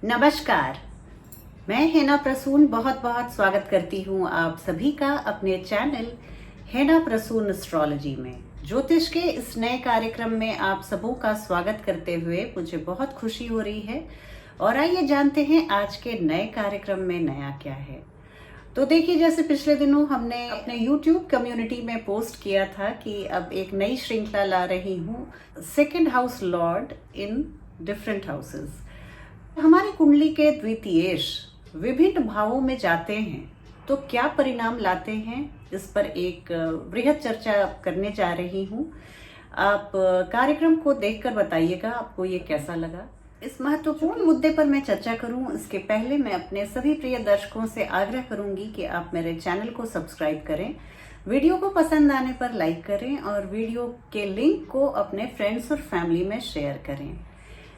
नमस्कार। मैं हेना प्रसून बहुत बहुत स्वागत करती हूँ आप सभी का अपने चैनल हेना प्रसून एस्ट्रोलॉजी में। ज्योतिष के इस नए कार्यक्रम में आप सबों का स्वागत करते हुए मुझे बहुत खुशी हो रही है। और आइए जानते हैं आज के नए कार्यक्रम में नया क्या है। तो देखिए, जैसे पिछले दिनों हमने अपने YouTube कम्युनिटी में पोस्ट किया था कि अब एक नई श्रृंखला ला रही हूँ, second house Lord in different houses. हमारी कुंडली के द्वितीयेश विभिन्न भावों में जाते हैं तो क्या परिणाम लाते हैं, इस पर एक बृहद चर्चा करने जा रही हूँ। आप कार्यक्रम को देखकर बताइएगा आपको ये कैसा लगा। इस महत्वपूर्ण मुद्दे पर मैं चर्चा करूं इसके पहले मैं अपने सभी प्रिय दर्शकों से आग्रह करूंगी कि आप मेरे चैनल को सब्सक्राइब करें, वीडियो को पसंद आने पर लाइक करें और वीडियो के लिंक को अपने फ्रेंड्स और फैमिली में शेयर करें।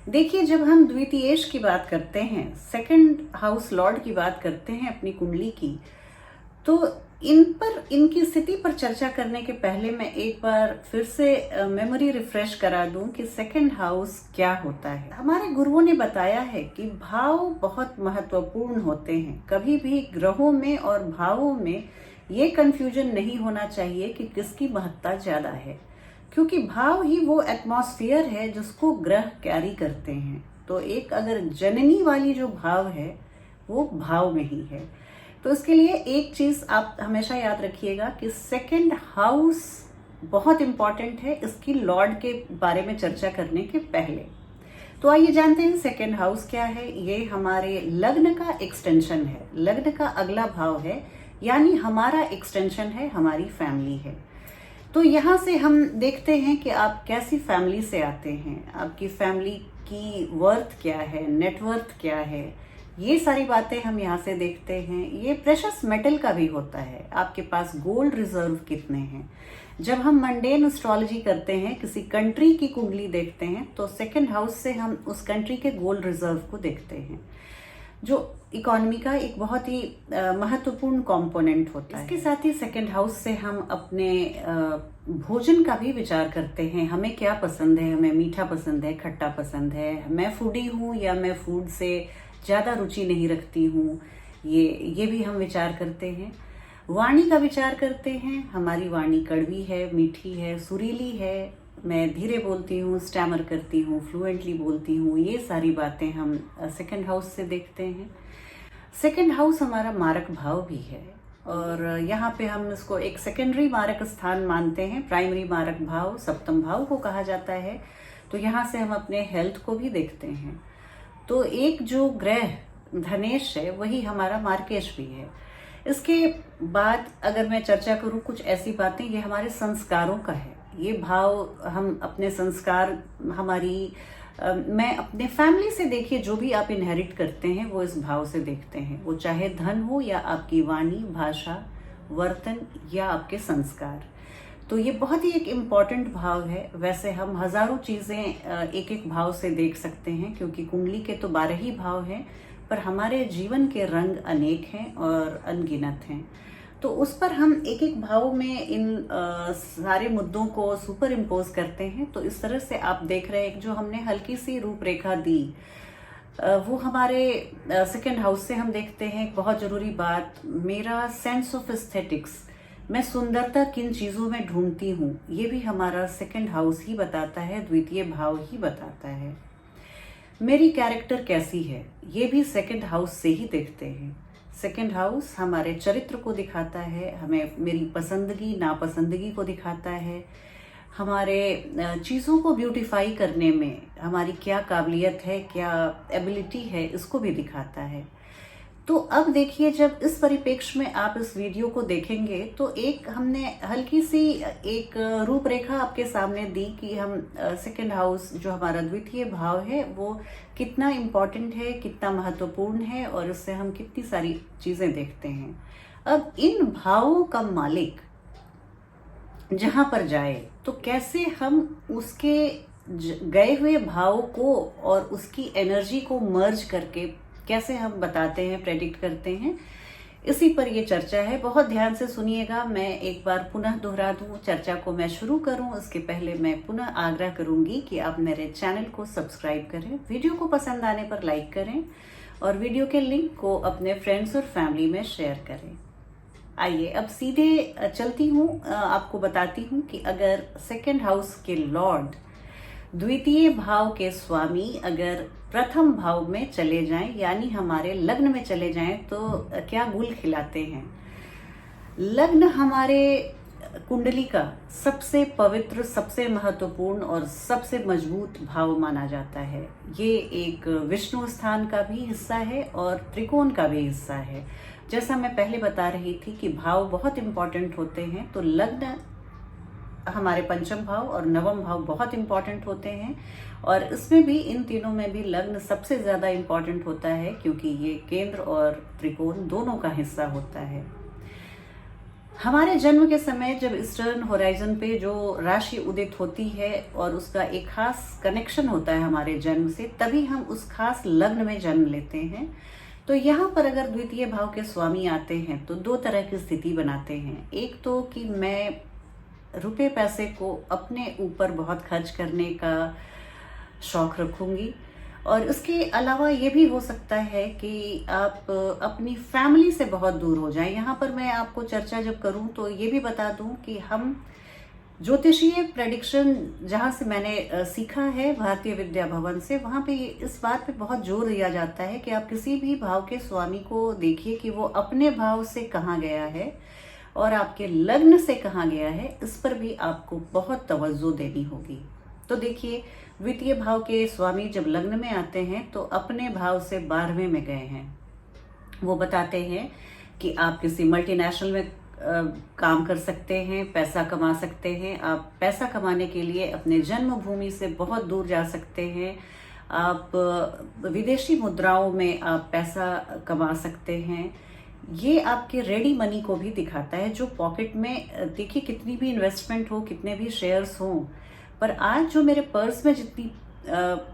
देखिए, जब हम द्वितीयेश की बात करते हैं, सेकंड हाउस लॉर्ड की बात करते हैं अपनी कुंडली की, तो इनकी स्थिति पर चर्चा करने के पहले मैं एक बार फिर से मेमोरी रिफ्रेश करा दूं कि सेकंड हाउस क्या होता है। हमारे गुरुओं ने बताया है कि भाव बहुत महत्वपूर्ण होते हैं। कभी भी ग्रहों में और भावों में ये कंफ्यूजन नहीं होना चाहिए कि किसकी महत्ता ज्यादा है, क्योंकि भाव ही वो एटमॉस्फेयर है जिसको ग्रह कैरी करते हैं। तो एक अगर जननी वाली जो भाव है वो भाव में ही है। तो इसके लिए एक चीज आप हमेशा याद रखिएगा कि सेकंड हाउस बहुत इंपॉर्टेंट है इसकी लॉर्ड के बारे में चर्चा करने के पहले। तो आइए जानते हैं सेकंड हाउस क्या है। ये हमारे लग्न का एक्सटेंशन है, लग्न का अगला भाव है, यानी हमारा एक्सटेंशन है, हमारी फैमिली है। तो यहाँ से हम देखते हैं कि आप कैसी फैमिली से आते हैं, आपकी फैमिली की वर्थ क्या है, नेटवर्थ क्या है, ये सारी बातें हम यहाँ से देखते हैं। ये प्रेशस मेटल का भी होता है, आपके पास गोल्ड रिजर्व कितने हैं। जब हम मंडेन एस्ट्रोलॉजी करते हैं, किसी कंट्री की कुंडली देखते हैं, तो सेकंड हाउस से हम उस कंट्री के गोल्ड रिजर्व को देखते हैं, जो इकोनॉमी का एक बहुत ही महत्वपूर्ण कंपोनेंट होता है। इसके साथ ही सेकंड हाउस से हम अपने भोजन का भी विचार करते हैं। हमें क्या पसंद है, हमें मीठा पसंद है, खट्टा पसंद है, मैं फूडी हूँ या मैं फूड से ज्यादा रुचि नहीं रखती हूँ, ये भी हम विचार करते हैं। वाणी का विचार करते हैं, हमारी वाणी कड़वी है, मीठी है, सुरीली है, मैं धीरे बोलती हूँ, स्टैमर करती हूँ, फ्लुएंटली बोलती हूँ, ये सारी बातें हम सेकंड हाउस से देखते हैं। सेकंड हाउस हमारा मारक भाव भी है और यहाँ पे हम इसको एक सेकेंडरी मारक स्थान मानते हैं। प्राइमरी मारक भाव सप्तम भाव को कहा जाता है। तो यहाँ से हम अपने हेल्थ को भी देखते हैं। तो एक जो ग्रह धनेश है वही हमारा मार्केश भी है। इसके बाद अगर मैं चर्चा करूँ कुछ ऐसी बातें, ये हमारे संस्कारों का है। ये भाव हम अपने संस्कार मैं अपने फैमिली से, देखिए जो भी आप इनहेरिट करते हैं वो इस भाव से देखते हैं, वो चाहे धन हो या आपकी वाणी, भाषा, वर्तन या आपके संस्कार। तो ये बहुत ही एक इम्पॉर्टेंट भाव है। वैसे हम हजारों चीजें एक एक भाव से देख सकते हैं, क्योंकि कुंडली के तो 12 ही भाव हैं, पर हमारे जीवन के रंग अनेक हैं और अनगिनत हैं। तो उस पर हम एक एक भाव में इन सारे मुद्दों को सुपर इम्पोज करते हैं। तो इस तरह से आप देख रहे हैं, जो हमने हल्की सी रूपरेखा दी वो हमारे सेकंड हाउस से हम देखते हैं। एक बहुत जरूरी बात, मेरा सेंस ऑफ एस्थेटिक्स, मैं सुंदरता किन चीजों में ढूंढती हूँ, ये भी हमारा सेकंड हाउस ही बताता है, द्वितीय भाव ही बताता है। मेरी कैरेक्टर कैसी है, ये भी सेकंड हाउस से ही देखते हैं। सेकंड हाउस हमारे चरित्र को दिखाता है, हमें मेरी पसंदगी नापसंदगी को दिखाता है, हमारे चीज़ों को ब्यूटीफाई करने में हमारी क्या काबिलियत है, क्या एबिलिटी है, इसको भी दिखाता है। तो अब देखिए, जब इस परिप्रेक्ष्य में आप इस वीडियो को देखेंगे तो एक हमने हल्की सी एक रूपरेखा आपके सामने दी कि हम सेकंड हाउस जो हमारा द्वितीय भाव है वो कितना इम्पोर्टेंट है, कितना महत्वपूर्ण है और इससे हम कितनी सारी चीजें देखते हैं। अब इन भावों का मालिक जहां पर जाए तो कैसे हम उसके गए हुए भाव को और उसकी एनर्जी को मर्ज करके कैसे हम बताते हैं, प्रेडिक्ट करते हैं, इसी पर ये चर्चा है। बहुत ध्यान से सुनिएगा। मैं एक बार पुनः दोहरा दूं, चर्चा को मैं शुरू करूं उसके पहले मैं पुनः आग्रह करूंगी कि आप मेरे चैनल को सब्सक्राइब करें, वीडियो को पसंद आने पर लाइक करें और वीडियो के लिंक को अपने फ्रेंड्स और फैमिली में शेयर करें। आइए अब सीधे चलती हूँ, आपको बताती हूँ कि अगर सेकंड हाउस के लॉर्ड, द्वितीय भाव के स्वामी अगर प्रथम भाव में चले जाएं, यानी हमारे लग्न में चले जाएं, तो क्या गुल खिलाते हैं। लग्न हमारे कुंडली का सबसे पवित्र, सबसे महत्वपूर्ण और सबसे मजबूत भाव माना जाता है। ये एक विष्णु स्थान का भी हिस्सा है और त्रिकोण का भी हिस्सा है। जैसा मैं पहले बता रही थी कि भाव बहुत इंपॉर्टेंट होते हैं, तो लग्न हमारे पंचम भाव और नवम भाव बहुत इंपॉर्टेंट होते हैं, और इसमें भी इन तीनों में भी लग्न सबसे ज्यादा इंपॉर्टेंट होता है क्योंकि ये केंद्र और त्रिकोण दोनों का हिस्सा होता है। हमारे जन्म के समय जब ईस्टर्न होराइजन पे जो राशि उदित होती है और उसका एक खास कनेक्शन होता है हमारे जन्म से, तभी हम उस खास लग्न में जन्म लेते हैं। तो यहाँ पर अगर द्वितीय भाव के स्वामी आते हैं तो दो तरह की स्थिति बनाते हैं। एक तो कि मैं रुपए पैसे को अपने ऊपर बहुत खर्च करने का शौक रखूंगी, और इसके अलावा ये भी हो सकता है कि आप अपनी फैमिली से बहुत दूर हो जाएं। यहाँ पर मैं आपको चर्चा जब करूं तो ये भी बता दूं कि हम ज्योतिषीय प्रेडिक्शन जहाँ से मैंने सीखा है भारतीय विद्या भवन से, वहाँ पे इस बात पे बहुत जोर दिया जाता है कि आप किसी भी भाव के स्वामी को देखिए कि वो अपने भाव से कहाँ गया है और आपके लग्न से कहाँ गया है, इस पर भी आपको बहुत तवज्जो देनी होगी। तो देखिए, द्वितीय भाव के स्वामी जब लग्न में आते हैं तो अपने भाव से 12वें में गए हैं। वो बताते हैं कि आप किसी मल्टीनेशनल में काम कर सकते हैं, पैसा कमा सकते हैं। आप पैसा कमाने के लिए अपने जन्मभूमि से बहुत दूर जा सकते हैं। आप विदेशी मुद्राओं में आप पैसा कमा सकते हैं। ये आपके रेडी मनी को भी दिखाता है, जो पॉकेट में, देखिए कितनी भी इन्वेस्टमेंट हो, कितने भी शेयर्स हों, पर आज जो मेरे पर्स में जितनी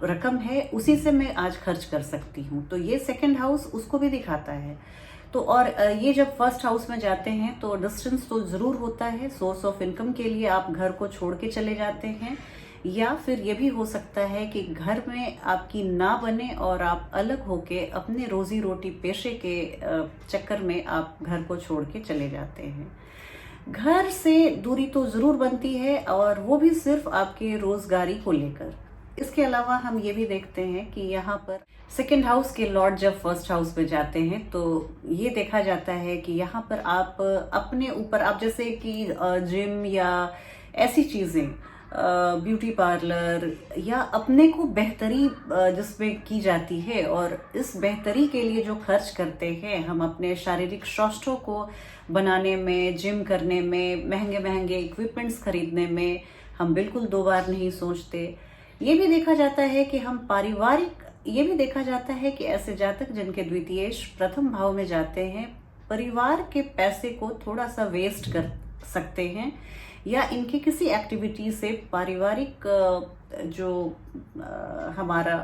रकम है उसी से मैं आज खर्च कर सकती हूँ। तो ये सेकंड हाउस उसको भी दिखाता है। तो और ये जब फर्स्ट हाउस में जाते हैं तो डिस्टेंस तो जरूर होता है। सोर्स ऑफ इनकम के लिए आप घर को छोड़ के चले जाते हैं, या फिर ये भी हो सकता है कि घर में आपकी ना बने और आप अलग होके अपने रोजी रोटी पेशे के चक्कर में आप घर को छोड़ के चले जाते हैं। घर से दूरी तो जरूर बनती है, और वो भी सिर्फ आपके रोजगारी को लेकर। इसके अलावा हम ये भी देखते हैं कि यहाँ पर सेकंड हाउस के लॉर्ड जब फर्स्ट हाउस में जाते हैं तो ये देखा जाता है कि यहाँ पर आप अपने ऊपर, आप जैसे कि जिम या ऐसी चीजें, ब्यूटी पार्लर या अपने को बेहतरी जिसमें की जाती है, और इस बेहतरी के लिए जो खर्च करते हैं हम अपने शारीरिक स्वास्थ्य को बनाने में, जिम करने में, महंगे महंगे इक्विपमेंट्स खरीदने में हम बिल्कुल दो बार नहीं सोचते। ये भी देखा जाता है कि हम पारिवारिक, ये भी देखा जाता है कि ऐसे जातक जिनके द्वितीयेश प्रथम भाव में जाते हैं, परिवार के पैसे को थोड़ा सा वेस्ट कर सकते हैं, या इनकी किसी एक्टिविटी से पारिवारिक जो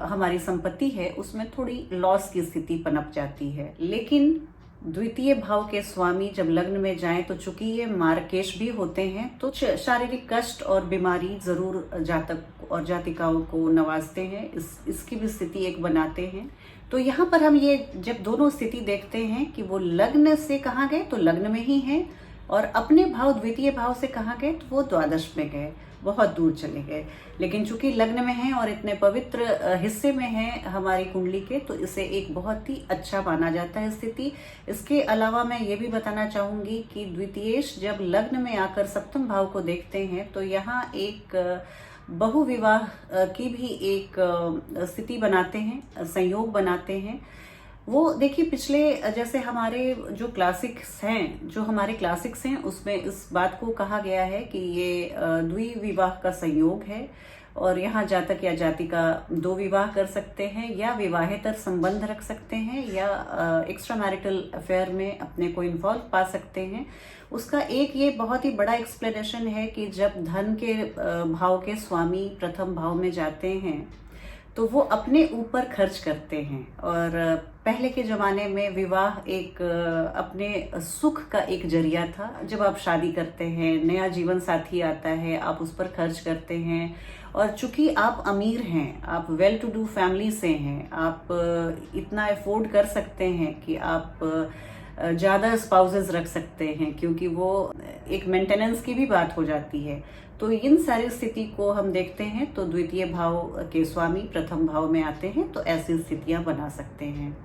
हमारी संपत्ति है उसमें थोड़ी लॉस की स्थिति पनप जाती है। लेकिन द्वितीय भाव के स्वामी जब लग्न में जाएं तो चूंकि ये मार्केश भी होते हैं, तो शारीरिक कष्ट और बीमारी जरूर जातक और जातिकाओं को नवाजते हैं। इसकी भी स्थिति एक बनाते हैं। तो यहाँ पर हम ये जब दोनों स्थिति देखते हैं कि वो लग्न से कहाँ गए तो लग्न में ही हैं, और अपने भाव द्वितीय भाव से कहाँ गए तो वो द्वादश में गए, बहुत दूर चले गए। लेकिन चूंकि लग्न में हैं और इतने पवित्र हिस्से में हैं हमारी कुंडली के, तो इसे एक बहुत ही अच्छा माना जाता है स्थिति। इसके अलावा मैं ये भी बताना चाहूंगी कि द्वितीयेश जब लग्न में आकर सप्तम भाव को देखते हैं तो यहाँ एक बहुविवाह की भी एक स्थिति बनाते हैं, संयोग बनाते हैं। वो देखिए, पिछले जैसे हमारे जो हमारे क्लासिक्स हैं उसमें इस बात को कहा गया है कि ये द्विविवाह का संयोग है, और यहाँ जातक या जातिका दो विवाह कर सकते हैं, या विवाहेतर संबंध रख सकते हैं, या एक्स्ट्रा मैरिटल अफेयर में अपने को इन्वॉल्व पा सकते हैं। उसका एक ये बहुत ही बड़ा एक्सप्लेनेशन है कि जब धन के भाव के स्वामी प्रथम भाव में जाते हैं तो वो अपने ऊपर खर्च करते हैं। और पहले के ज़माने में विवाह एक अपने सुख का एक जरिया था। जब आप शादी करते हैं, नया जीवन साथी आता है, आप उस पर खर्च करते हैं। और चूंकि आप अमीर हैं, आप वेल टू डू फैमिली से हैं, आप इतना अफोर्ड कर सकते हैं कि आप ज़्यादा स्पाउसेस रख सकते हैं, क्योंकि वो एक मेंटेनेंस की भी बात हो जाती है। तो इन सारी स्थिति को हम देखते हैं तो द्वितीय भाव के स्वामी प्रथम भाव में आते हैं, तो ऐसी स्थितियां बना सकते हैं।